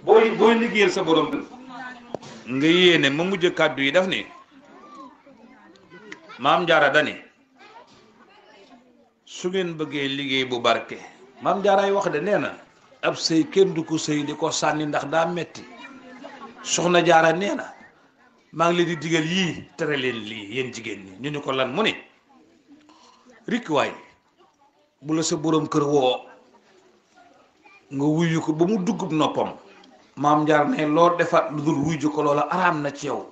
booy liggéeyal sa borom nga yéene ma mujj kàddu yi daf ni maam jaara dani su ngeen bëggee liggéey bu barke maam jaaraay wax de nee na ab sëy kenn du ko sëy di ko sànni ndax daa metti soxna jaara nee na maa ngi leen di digal yii tere leen lii yéen jigéen ñi ñu ni ko lan mu ni rik waay bu la sa borom kër woo nga wuyu ko ba mu duggub noppam maam jaar ne loo defaat lu dul wuyu ko loola araam na ci yow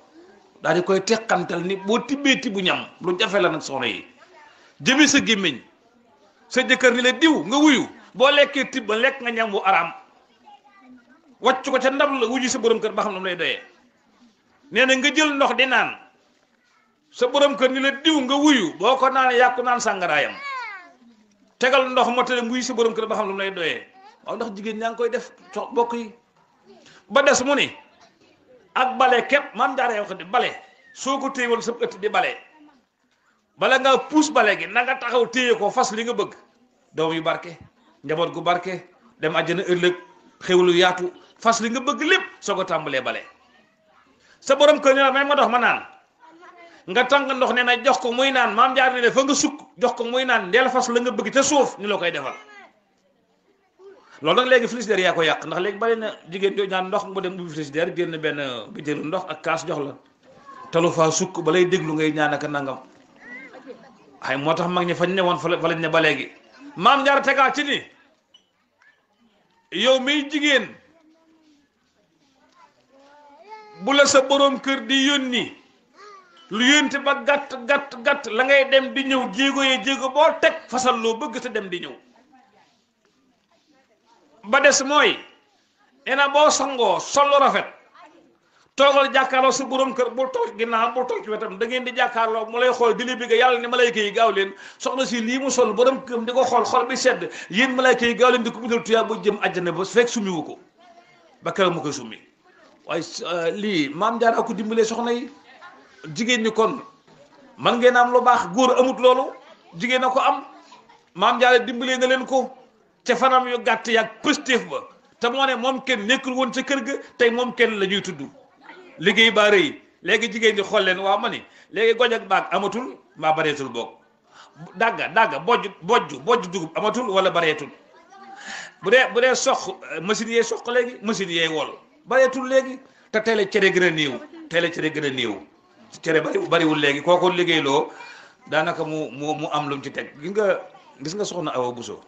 daal di koy teqantal ni boo tibbee tibu ñam lu jafe la nag soxna yi jëmi sa gémmiñ sa jëkkër ni la diw nga wuyu boo lekkee tibb ba lekk nga ñam bu araam wàcc ko ca ndab la wuyu sa borom kër ba xam ne mu lay doyee nee na nga jël ndox di naan sa borom kër ni la diw nga wuyu boo ko naanee yàqu naan sàngaraayam tegal ndox moo te wuyu sa borom kër ba xam ne mu lay doyee waaw ndax jigéen ñaa ngi koy def bokk yi ba des mu ni ak bale képp maam jaaree wax di bale soo ko téye woon sa ëtt di bale bala nga puus bale gi na nga taxaw téye ko fas li nga bëgg doom yu barke njaboot gu barke dem àjjana ëllëg xewlu yaatu fas li nga bëgg lépp soo ko tàmbalee bale sa borom kër ni la may ma dox ma naan nga tàng ndox ne na jox ko muy naan maam jaar ne fa nga sukk jox ko muy naan ndeel fas la nga bëgg te suuf ñu la koy defal loolu nag léegi frigidaire yaa ko yàq ndax léegi bari na jigéen joo ñaan ndox mu dem ubbi frigidaire génn benn bitéelu ndox ak kaas jox la talu faa sukk ba lay déglu ngay ñaan ak nangam ay moo tax mag ñi fañ ne woon fa lañ ne ba léegi maam jaar tegaa ci ni yow miy jigéen bu la sa borom kër di yónni lu yónti ba gàtt la ngay dem di ñëw jéego yee jéego boo teg fasal loo bëgg te dem di ñëw ba des mooy ena boo sangoo solo rafet toogal jàkkaarloo sa borom kër bul toog ginnaaw bul toog ci wetam da ngeen di jàkkaarloo mu lay xool di la bëgg yàlla ni malayka yi gaaw leen soxna si lii mu sol borom kër di ko xool xol bi sedd yéen malayka yi gaaw leen di ko bindal tuyaa ba jëm àjjana ba fekk summiwu ko ba keroog mu koy summi waaye lii maam Jaara ko dimbalee soxna yi jigéen ñi kon man ngeen am lu baax góor amut loolu jigéen a ko am maam Jaara dimbalee na leen ko ca fanam yu gàtt yaag pëstéef ba te moo ne moom kenn nekkul woon ca kër ga tey moom kenn la ñuy tudd liggéey baa rëy léegi jigéen ñi xool leen waaw ma ni léegi goj ak baag amatul mbaa bareetul boog dagga bojj dugub amatul wala bareetul bu dee soq machine yee soq léegi machine yee wol bareetul léegi te tey la cere gën a néew cere bariwul léegi kooku liggéey loo daanaka mu am lu mu ci teg gis nga soxna Awa Bousso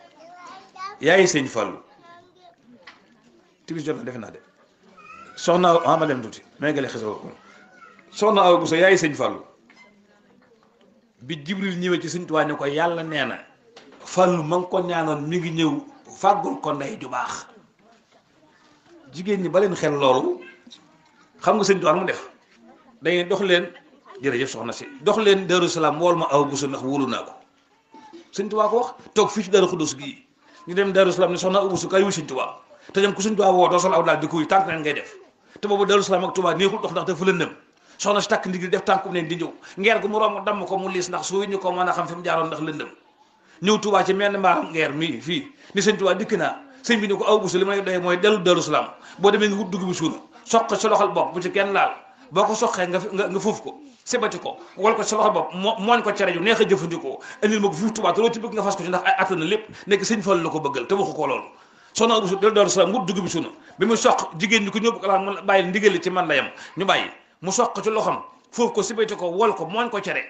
yaay sëñ Fallu timis jot na defe naa de soxna ma dem tuuti may gale xeso soxna Awa Bousso yaay sëñ Fallu bi Jibril ñëwee ci sëñ Tuubaa ne ko yàlla nee na Fallu ma ngi ko ñaanoon mi ngi ñëw fàggul ko ndey ju baax jigéen ñi ba leen xel loolu xam nga sëñ Tuubaa mu def dañuy dox leen jërëjëf soxna si dox leen Daaru Salaam wool ma Awa Bousso ndax wóolu naa ko sëñ Tuubaa ko wax toog fii ci Daaru Xudoos gii ñu dem Daaru Salaam ne soxna Awa Bousso kay wuy sëñ Tuubaa te dem ku sëñ Tuubaa woo doo sol aw daal di ko wuy tànk neen ngay def te boobu Daaru Salaam ak Tuubaa neexul dox ndax dafa lëndëm soxna si takk ndigli def tànkum neen di ñëw ngeer gu mu romb damm ko mu liis ndax su ñu ko mën a xam fi mu jaaroon ndax lëndëm ñëw Tuubaa ci menn mbaaram ngeer mii fii ni sëñ Tuubaa dikk naa sëñ bi ni ko Awa Bousso li may doy mooy dellu Daaru Salaam boo demee nga wut dugub bi suuna soq sa loxol bopp bu ci kenn laal boo ko soqee nga foofu ko sebati ko wal ko sa loxol bopp mooñ ko cere ju neex a jëfandikoo indil ma ko fii Tuubaa te loo ci bëgg nga fas ko ci ndax ay attan na lépp nekk sëñ Fallu la ko bëggal te waxu ko loolu soxna Awa Bousso dellu Daaru Salaam wut dugub bi suuna bi mu soq jigéen ñi ko ñëw ko mu bàyyi ndigali ci man la yam ñu bàyyi mu soq ko ci loxam foofu ko sebati ko wal ko mooñ ko cere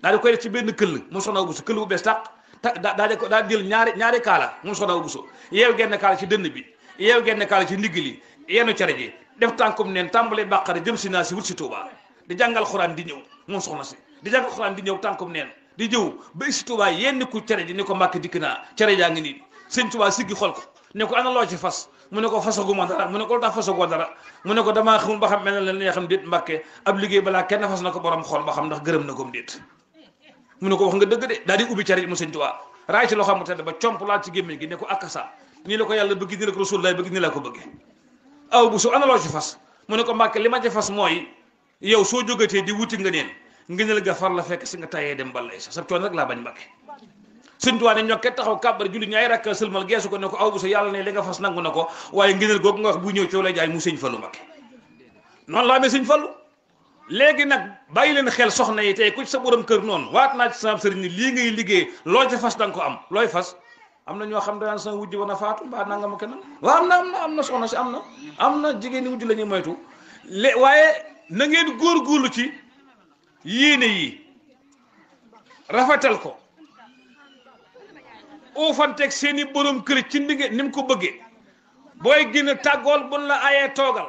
daal di koy def ci benn këll mu soxna Awa Bousso këll bu bees tàq daal jël ñaari kaala mu soxna Awa Bousso yeew genn kaala ci dënn bi yeew genn kaala ci ndigg li yenn cere ji def tànkum neen tàmbalee bàqare jëm si naa si wut si Tuubaa di jàngal xuraan di ñëw moom soxna si di jàngal xuraan di ñëw tànkum neen di ñëw ba si Tuubaa yenn ku cere ji ni ko Mbàkke dikk naa cere jaa ngi nii sëñ Tuubaa siggi xol ko ne ko ana loo ci fas mu ne ko fasaguma dara mu ne ko lu tax fasagoo dara mu ne ko damaa xamul ba xam mel na leen li nga xam déet Mbàkke ab liggéey balaa kenn fas na ko borom xool ba xam ndax gërëm na ko déet mu ne ko wax nga dëgg de daal di ubbi cere ji mu sëñ Tuubaa raay ci loo xam mu tedd ba comp laal ci gémmiñ gi ne ko akasa nii la ko yàlla bëgg nii la ko Rasulullah bëgg nii la ko bëgge Awa Bousso ana loo ci fas mu ne ko Mbàkke li ma ci fas mooy yow soo jógatee di wuti nga neen nga ne la ga far la fekk si nga tayee dem balay sa coono rek laa bañ Mbàkke sëñ Tuubaa ne ñokke taxaw kàbbar julli ñaay rakka sëlmal geesu ko ne ko aw bu sa yàlla ne li nga fas nangu na ko waaye ngëneel googu nga wax bu ñëw coow lay jaay mu sëñ Fallu Mbakke noonu la amee sëñ Fallu léegi nag bàyyi leen xel soxna yi tey ku ci sa borom kër noonu waat naa ci sama sëriñ ni lii ngay liggéey loo ca fas danga ko am looy fas am na ñoo xam daan sama wujj wana faatu mbaa nanga ma kenn waaw am na soxna si am na jigéen ñi wujj la ñuy moytu waaye na ngeen góorgóorlu ci yéene yi rafetal ko uufanteeg seeni borom kër ci ndige ni mu ko bëggee booy génn tàggool bun la ayee toogal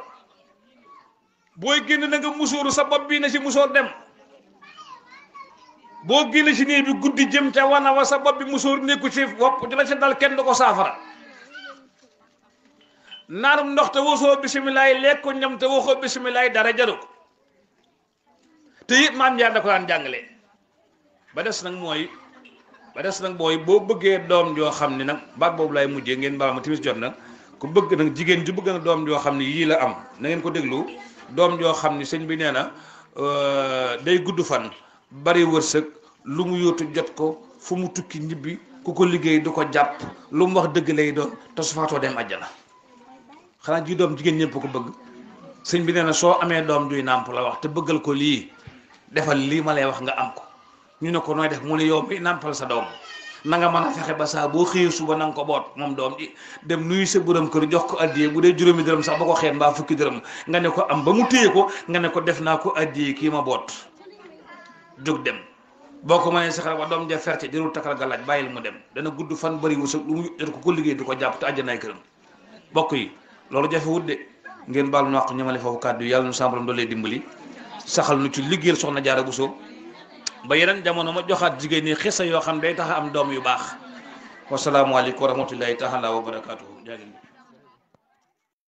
booy génn na nga musóoru sa bopp bii na si musóor dem boo génn si néeg bi guddi jëm te wana wa sa bopp bi musóor nekku ci wopp di la ci dal kenn du ko saafara naarum ndox te waxoo bisimilaay lekk ko ñam te waxoo bisimilaay dara jaru ko te it maam Jaar da ko daan jàngalee ba des nag mooy boo bëggee doom joo xam ne nag baat boobu laay mujjee ngeen baal ma timis jot na ku bëgg nag jigéen ju bëgg na doom joo xam ne yii la am na ngeen ko déglu doom joo xam ni sëñ bi nee na day gudd fan bari wërsëg lu mu yóotu jot ko fu mu tukki ñibbi ku ko liggéey du ko jàpp lu mu wax dëgg lay doon te su faatoo dem àjjana xanaa ji doom jigéen ñëpp ko bëgg sëñ bi nee na soo amee doom juy nàmp la wax te bëggal ko lii defal lii ma lay wax nga am ko ñu ne ko nooy def mu ne yow mi nàmpal sa doom na nga mën a fexe ba saa boo xëyee suba na nga ko boot moom doom ji dem nuyu sa borom kër jox ko addiyee bu dee juróomi dërëm sax ba ko xeet mbaa fukki dërëm nga ne ko am ba mu téye ko nga ne ko def naa ko addiyee kii ma boot jóg dem boo ko mënee saxal ba doom ja ferte jërul takkal ga laaj bàyyil mu dem dana gudd fan bëri wu sa lu mu jot ko liggéey du ko jàpp te àjjanaay këram bokk yi loolu jafe wut de ngeen baal nu wax ñamale foofu kàddu yi yàlla nu sàmbalam doolee dimbali saxal nu ci liggéeyal soxna Jaara Buso ba yeneen jamono ma joxaat jigéen ñi xisa yoo xam day tax am doom yu baax wasalaamualeykum wa rahmatullahi taala wa barakaatuhu.